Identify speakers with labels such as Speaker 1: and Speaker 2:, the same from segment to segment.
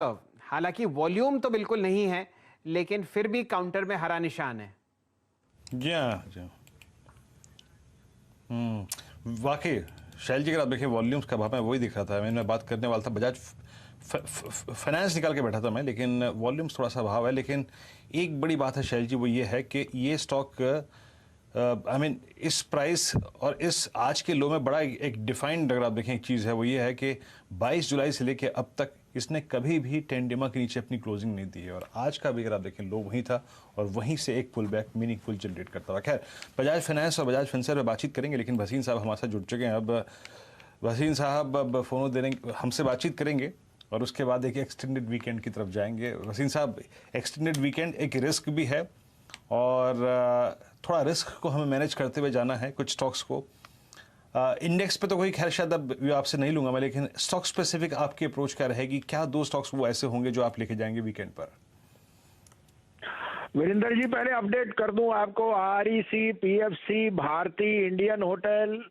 Speaker 1: हालांकि वॉल्यूम तो बिल्कुल नहीं है, लेकिन फिर भी काउंटर में हरा निशान है।
Speaker 2: जी हाँ, जी हाँ। वाकई शैल जी, अगर आप देखिए वॉल्यूम्स का भाव, मैं वही दिख रहा था, मैं बात करने वाला था, बजाज फाइनेंस निकाल के बैठा था मैं, लेकिन वॉल्यूम्स थोड़ा सा भाव है। लेकिन एक बड़ी बात है शैल जी, वो ये है कि ये स्टॉक आई मीन इस प्राइस और इस आज के लो में बड़ा एक डिफाइंड, अगर आप देखें एक चीज़ है, वो ये है कि 22 जुलाई से लेके अब तक इसने कभी भी 10 डिमा के नीचे अपनी क्लोजिंग नहीं दी है, और आज का भी अगर आप देखें लो वहीं था और वहीं से एक पुल बैक मीनिंगफुल जनरेट करता रहा। खैर, बजाज फाइनेंस और बजाज फिनसर पर बातचीत करेंगे, लेकिन भसीन साहब हमारे साथ जुड़ चुके हैं। अब भसीन साहब अब फ़ोन देंगे, हमसे बातचीत करेंगे और उसके बाद एक एक्सटेंडेड वीकेंड की तरफ जाएंगे। भसीन साहब, एक्सटेंडेड वीकेंड एक रिस्क भी है और थोड़ा रिस्क को हमें मैनेज करते हुए जाना है। कुछ स्टॉक्स को इंडेक्स पे तो कोई खैर शायद अब आपसे नहीं लूंगा मैं, लेकिन स्टॉक स्पेसिफिक आपकी अप्रोच क्या रहेगी? क्या दो स्टॉक्स वो ऐसे होंगे जो आप लेके जाएंगे वीकेंड पर?
Speaker 3: वीरेंद्र जी, पहले अपडेट कर दूं आपको, REC, PFC, Bharti, Indian hotel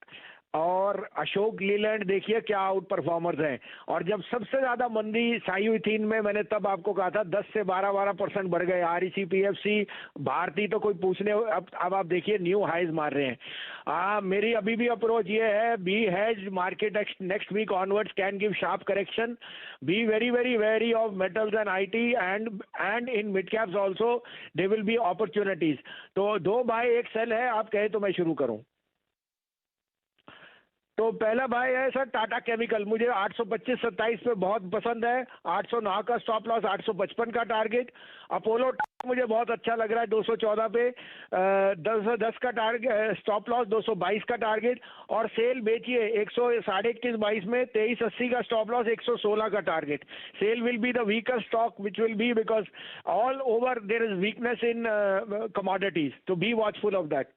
Speaker 3: और अशोक लीलैंड देखिए क्या आउट परफॉर्मर्स हैं। और जब सबसे ज्यादा मंदी छाई हुई थी इनमें, मैंने तब आपको कहा था 10 से 12% बढ़ गए। आरईसी, पीएफसी, भारती तो कोई पूछने, अब आप देखिए न्यू हाईज मार रहे हैं। मेरी अभी भी अप्रोच ये है, be hedge market next week onwards can give sharp correction, be very very very of metals and IT and in mid caps also they will be opportunities. तो 2 बाय 1 सेल है, आप कहे तो मैं शुरू करूं। तो पहला भाई है सर टाटा केमिकल, मुझे 825-27 पे बहुत पसंद है। 809 का स्टॉप लॉस, 855 का टारगेट। अपोलो मुझे बहुत अच्छा लग रहा है 214 पे, 10 का टारगेट स्टॉप लॉस, 222 का टारगेट। और सेल बेचिए 121.22 में, 2380 का स्टॉप लॉस, 116 का target. Sell will be the weaker stock which will be, because all over there is weakness in commodities, तो बी वॉचफुल ऑफ दैट।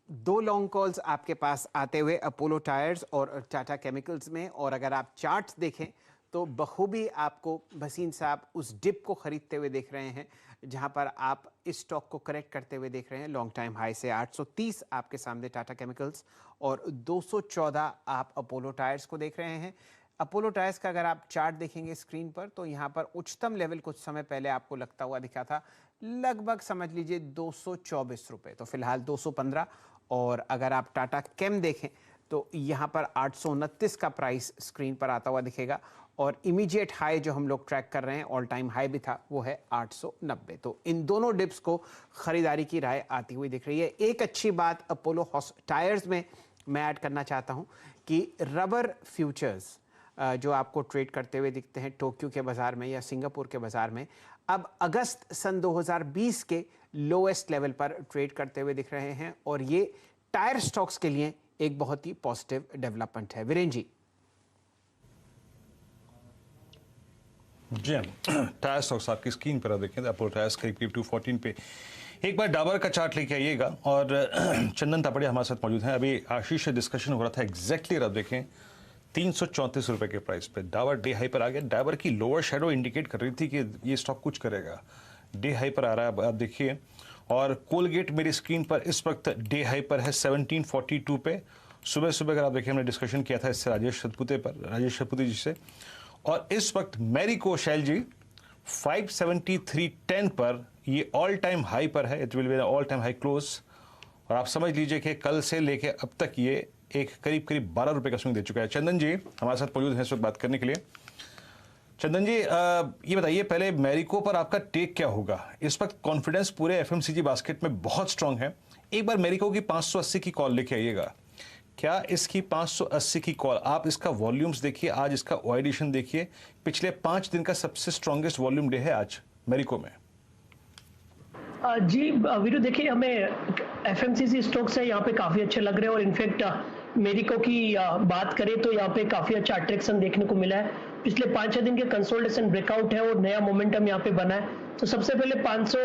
Speaker 1: दो लॉन्ग कॉल्स आपके पास आते हुए अपोलो टायर्स और टाटा केमिकल्स में, और अगर आप चार्ट्स देखें तो बखूबी आपको भसीन साहब उस डिप को खरीदते हुए देख रहे हैं जहां पर आप इस स्टॉक को करेक्ट करते हुए देख रहे हैं। लॉन्ग टाइम हाई से 830 आपके सामने टाटा केमिकल्स और 214 आप अपोलो टायर्स को देख रहे हैं। अपोलो टायर्स का अगर आप चार्ट देखेंगे स्क्रीन पर तो यहाँ पर उच्चतम लेवल कुछ समय पहले आपको लगता हुआ दिखा था, लगभग समझ लीजिए 224 रुपये, तो फिलहाल 215। और अगर आप टाटा केम देखें तो यहाँ पर 829 का प्राइस स्क्रीन पर आता हुआ दिखेगा, और इमीडिएट हाई जो हम लोग ट्रैक कर रहे हैं, ऑल टाइम हाई भी था, वो है 890। तो इन दोनों डिप्स को खरीदारी की राय आती हुई दिख रही है। एक अच्छी बात अपोलो टायर्स में मैं ऐड करना चाहता हूँ कि रबर फ्यूचर्स जो आपको ट्रेड करते हुए दिखते हैं टोक्यो के बाजार में या सिंगापुर के बाजार में, अब अगस्त सन 2020 के लोएस्ट लेवल पर ट्रेड करते हुए दिख रहे हैं, और ये टायर स्टॉक्स के लिए एक बहुत ही पॉजिटिव डेवलपमेंट है। वीरेन जी।
Speaker 2: जी टायर स्टॉक्स आपकी स्क्रीन पर देखें, अपोलो टायर्स करीब 214 पे। एक बार डाबर का चार्ट लेके आइएगा, और चंदन तापड़िया हमारे साथ मौजूद हैं। अभी आशीष से डिस्कशन हो रहा था एग्जैक्टली, आप देखें 334 रुपए के प्राइस पे डाबर डे हाई पर आ गया। डाबर की लोअर शेडो इंडिकेट कर रही थी कि ये स्टॉक कुछ करेगा, डे हाई पर आ रहा है, आप देखिए। और कोलगेट मेरी स्क्रीन पर इस वक्त डे हाई पर है 1742 पे। सुबह सुबह अगर आप देखिए, हमने डिस्कशन किया था इससे राजेश सतपुते जी से, और इस वक्त मैरिको शैल जी 573.10 पर, ये ऑल टाइम हाई पर है। It will be all time high close, और आप समझ लीजिए कि कल से लेके अब तक ये एक करीब 12 रुपए का स्विंग दे चुका है। चंदन जी हमारे साथ मौजूद हैं इस वक्त बात करने के लिए। चंदन जी, ये बताइए पहले मैरिको पर आपका टेक क्या होगा? इस वक्त कॉन्फिडेंस पूरे एफएमसीजी बास्केट में बहुत स्ट्रांग है। एक बार मैरिको की 580 की कॉल लेके आइएगा। क्या इसकी 580 की कॉल, आप इसका वॉल्यूम्स देखिए, आज इसका ओ एडिशन देखिए, पिछले 5 दिन का सबसे स्ट्रॉन्गेस्ट वॉल्यूम डे है आज मैरिको में।
Speaker 4: जी वीरू, देखिए हमें एफएमसीजी स्टॉक्स है यहाँ पे काफी अच्छे लग रहे हैं, और इनफैक्ट मेरिको की बात करें तो यहाँ पे काफी अच्छा अट्रैक्शन देखने को मिला है। पिछले 5-6 दिन के कंसोलिडेशन ब्रेकआउट है और नया मोमेंटम यहाँ पे बना है। तो सबसे पहले 500